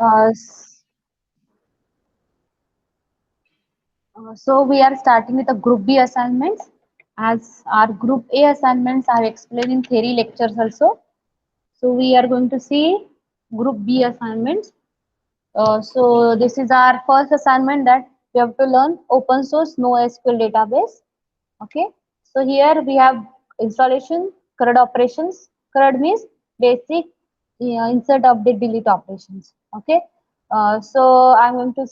Uh, s- so we are starting with the group B assignments. As our group A assignments are explained in theory lectures also. So we are going to see group B assignments. So this is our first assignment that we have to learn open source NoSQL database. Okay. So here we have installation, CRUD operations. CRUD means basic insert, update, delete operations. Okay. So I'm going to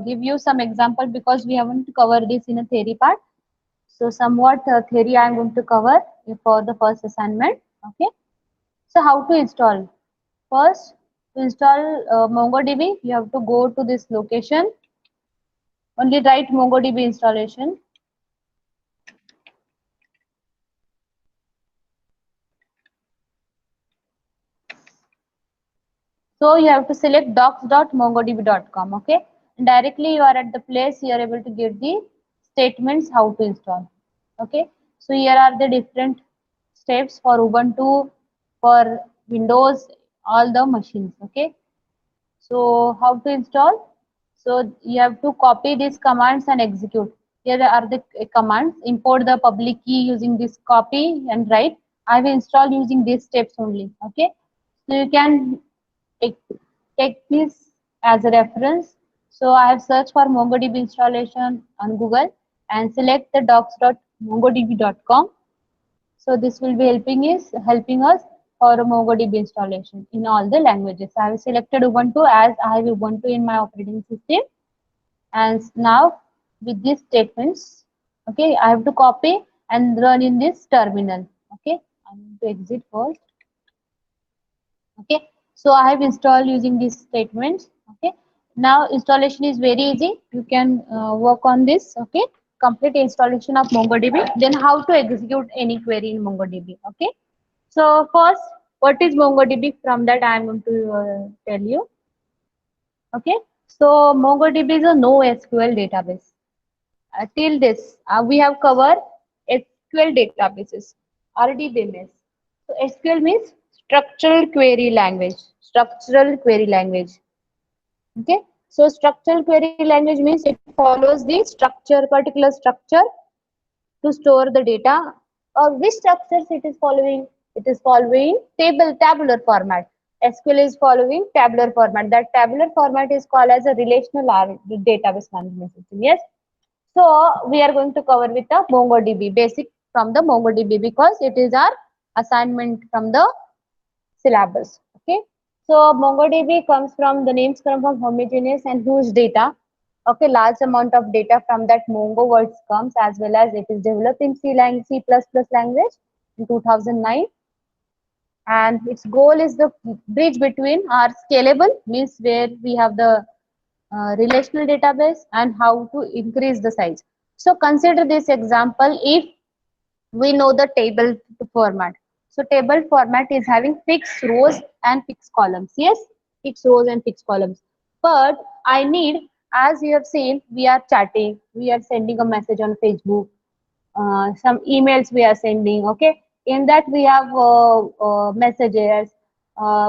give you some example because we haven't covered this in a theory part. So somewhat theory I'm going to cover for the first assignment. Okay. So how to install? First, to install MongoDB, you have to go to this location. Only write MongoDB installation. So you have to select docs.mongodb.com. Okay. And directly you are at the place you are able to get the statements how to install. Okay. So here are the different steps for Ubuntu, for Windows, all the machines. Okay. So how to install? So you have to copy these commands and execute. Here are the commands. Import the public key using this copy and write. I will install using these steps only. Okay. So you can take, take this as a reference. So I have searched for MongoDB installation on Google and select the docs.mongodb.com. So this will be helping us for a MongoDB installation in all the languages. I have selected Ubuntu as I have Ubuntu in my operating system. And now with these statements, okay, I have to copy and run in this terminal. Okay, I'm going to exit first. Okay, so I have installed using these statements. Okay, now installation is very easy. You can work on this. Okay, complete installation of MongoDB. Then how to execute any query in MongoDB. Okay, so first, what is MongoDB? From that I am going to tell you. Okay, so MongoDB is a NoSQL database. Till this, we have covered SQL databases, RDBMS. So SQL means structural query language. Structural query language. Okay. So structural query language means it follows the structure, particular structure to store the data. Or which structures it is following? It is following tabular format. SQL is following tabular format. That tabular format is called as a relational database management system. Yes. So we are going to cover with the MongoDB, basic from the MongoDB because it is our assignment from the syllabus. Okay. So MongoDB comes from the names come from homogeneous and huge data. Okay, large amount of data from that Mongo words comes as well as it is developed in C++ language in 2009, and its goal is the bridge between our scalable means where we have the relational database and how to increase the size. So consider this example if we know the table format. So table format is having fixed rows and fixed columns. Yes, fixed rows and fixed columns. But I need, as you have seen, we are chatting, we are sending a message on Facebook, some emails we are sending. Okay, in that we have messages,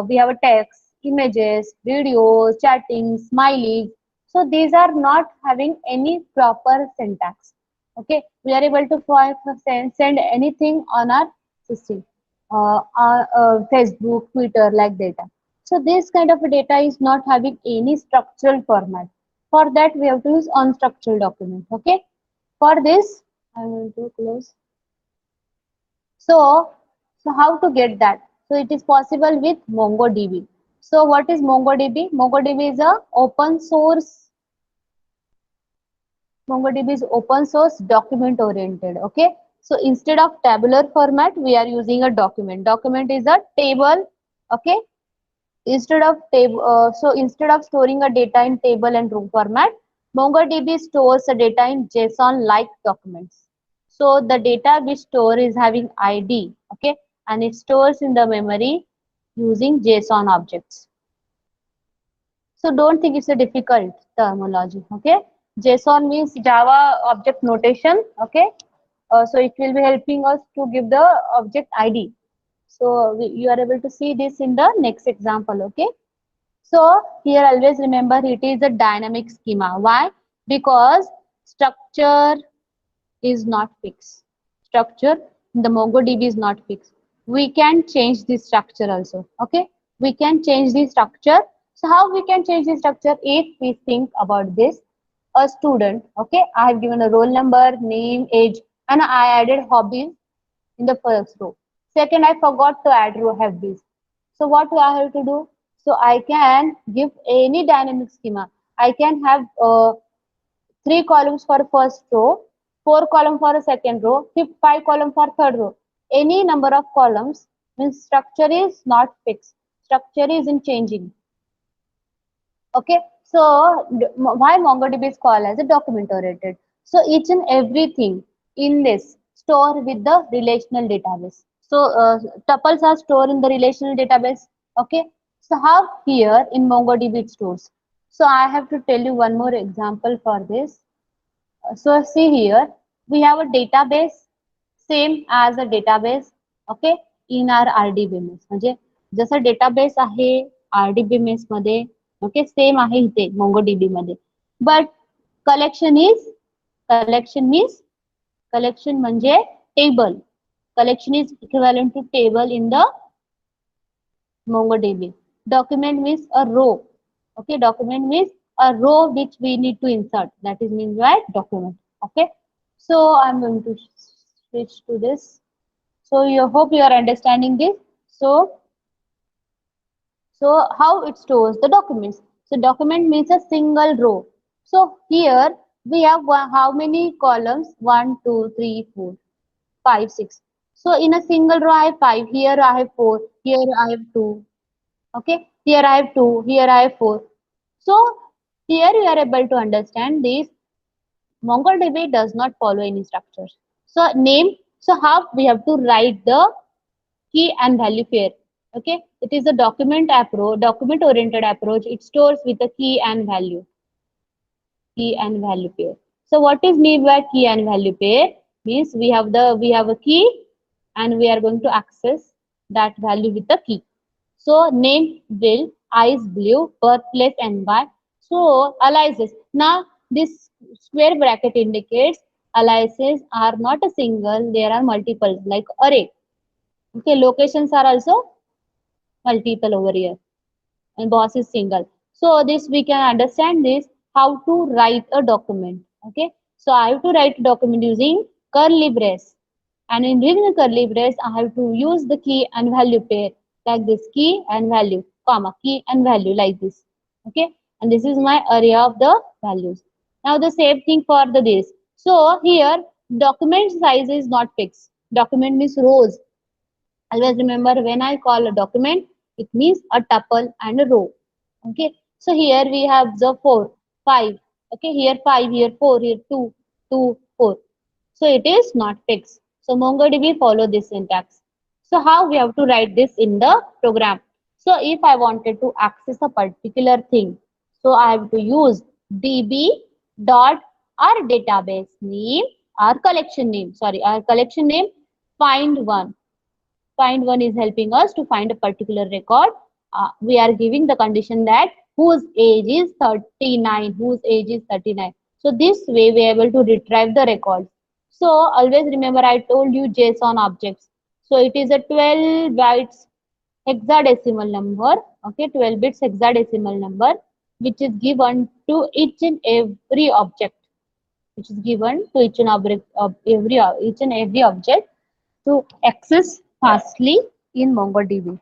we have a text, images, videos, chatting, smileys. So these are not having any proper syntax. Okay, we are able to send anything on our system, Facebook, Twitter, like data. So this kind of data is not having any structural format. For that we have to use unstructured document. Okay, for this I will do close. So, so how to get that? So it is possible with MongoDB. So what is MongoDB? MongoDB is a open source. MongoDB is open source document oriented. Okay. So instead of tabular format, we are using a document. Document is a table. Okay. Instead of storing a data in table and row format, MongoDB stores the data in JSON like documents. So the data we store is having ID, okay, and it stores in the memory using JSON objects. So don't think it's a difficult terminology, okay. JSON means Java object notation, okay. So it will be helping us to give the object ID. So you are able to see this in the next example, okay. So here always remember it is a dynamic schema. Why? Because structure is not fixed. Structure in the MongoDB is not fixed. We can change the structure also. Okay, we can change the structure. So how we can change the structure? If we think about this, a student. Okay, I have given a roll number, name, age, and I added hobbies in the first row. Second, I forgot to add row hobbies. So what do I have to do? So I can give any dynamic schema. I can have 3 columns for first row, 4 columns for a second row, 5 columns for third row. Any number of columns means structure is not fixed. Structure is in changing. Okay, so why MongoDB is called as a document oriented? So each and everything in this store with the relational database. So tuples are stored in the relational database. Okay, so how here in MongoDB it stores? So I have to tell you one more example for this. So see here, we have a database same as a database, okay, in our RDBMS. म्हणजे जसं database आहे RDBMS मध्ये, okay, same आहे इथे MongoDB मध्ये. But collection म्हणजे table. Collection is equivalent to table in the MongoDB. Document means a row. Okay, document means a row which we need to insert. That is means by document. Okay, so I'm going to switch to this. So you hope you are understanding this. So how it stores the documents? So document means a single row. So here we have how many columns? 1, 2, 3, 4, 5, 6. So in a single row I have 5. Here I have 4. Here I have 2. Okay, here I have 2, here I have 4. So here you are able to understand this. MongoDB does not follow any structure. So name, so how we have to write the key and value pair. Okay, it is a document oriented approach. It stores with a key and value pair. So what is meant by key and value pair? Means we have a key and we are going to access that value with the key. So name Bill, eyes blue, birthplace NY. So aliases. Now this square bracket indicates aliases are not a single, there are multiple like array. Okay, locations are also multiple over here and boss is single. So this we can understand this how to write a document. Okay, so I have to write a document using curly brace, and in using the curly brace I have to use the key and value pair like this, key and value, comma, key and value like this. Okay, and this is my array of the values. Now the same thing for the this. So here document size is not fixed. Document means rows. Always remember when I call a document, it means a tuple and a row. Okay, so here we have the 4, 5. Okay, here 5, here 4, here 2, 2, 4. So it is not fixed. So MongoDB follow this syntax. So how we have to write this in the program? So if I wanted to access a particular thing, so I have to use db dot our database name, our collection name find one. Find one is helping us to find a particular record. We are giving the condition that whose age is 39, So this way we are able to retrieve the records. So always remember I told you JSON objects. So it is a 12 bytes hexadecimal number. Okay, 12 bits hexadecimal number which is given to each and every object. Which is given to each and every object to access fastly in MongoDB.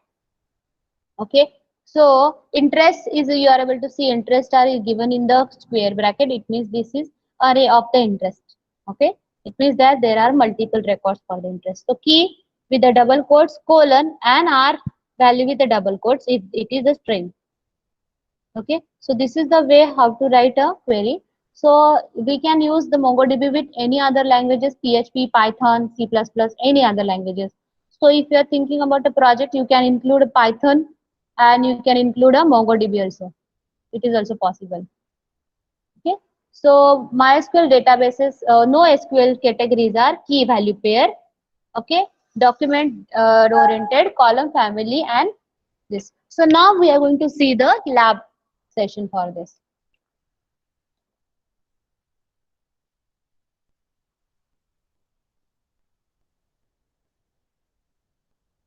Okay, so interest is you are able to see interest are given in the square bracket. It means this is array of the interest. Okay, it means that there are multiple records for the interest. So key with the double quotes, colon, and R value with the double quotes if it is a string. Okay, so this is the way how to write a query. So we can use the MongoDB with any other languages, PHP, Python, C++, any other languages. So if you are thinking about a project, you can include a Python and you can include a MongoDB also. It is also possible. Okay, so MySQL databases, no SQL categories are key value pair. Okay, document oriented, column family, and this. So now we are going to see the lab session for this.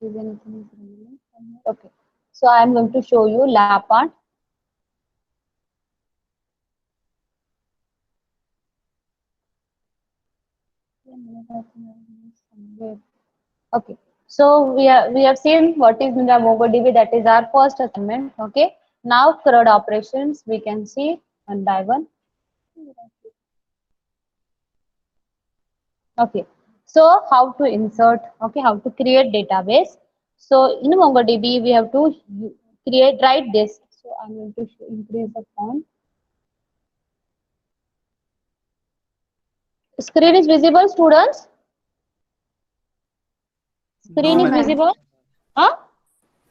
Is anything is relevant? Okay. So I am going to show you lab part. Okay. So we have seen what is the MongoDB. That is our first assignment. Okay. Now CRUD operations we can see one by one. Okay. So how to insert? Okay. How to create database? So in MongoDB we have to write this. So I'm going to increase the font. Screen is visible, students? No, Screen is ma'am. visible? Huh?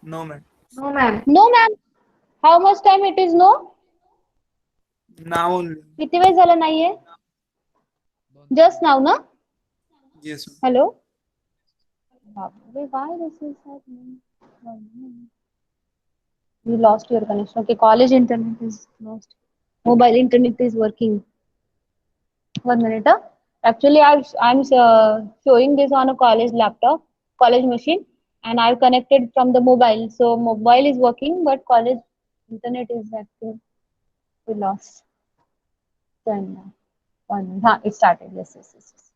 No, ma'am. No, ma'am. No, ma'am. How much time it is no? Now only. किती वेळ झाला नाहीये? Just now, na? Yes, ma'am. Hello? Why this is happening? You lost your connection. Okay, college internet is lost. Mobile internet is working. 1 minute. Huh? Actually, I'm showing this on a college laptop, college machine, and I've connected from the mobile. So mobile is working, but college internet is active. We lost. 1 minute. It started. Yes, yes, yes.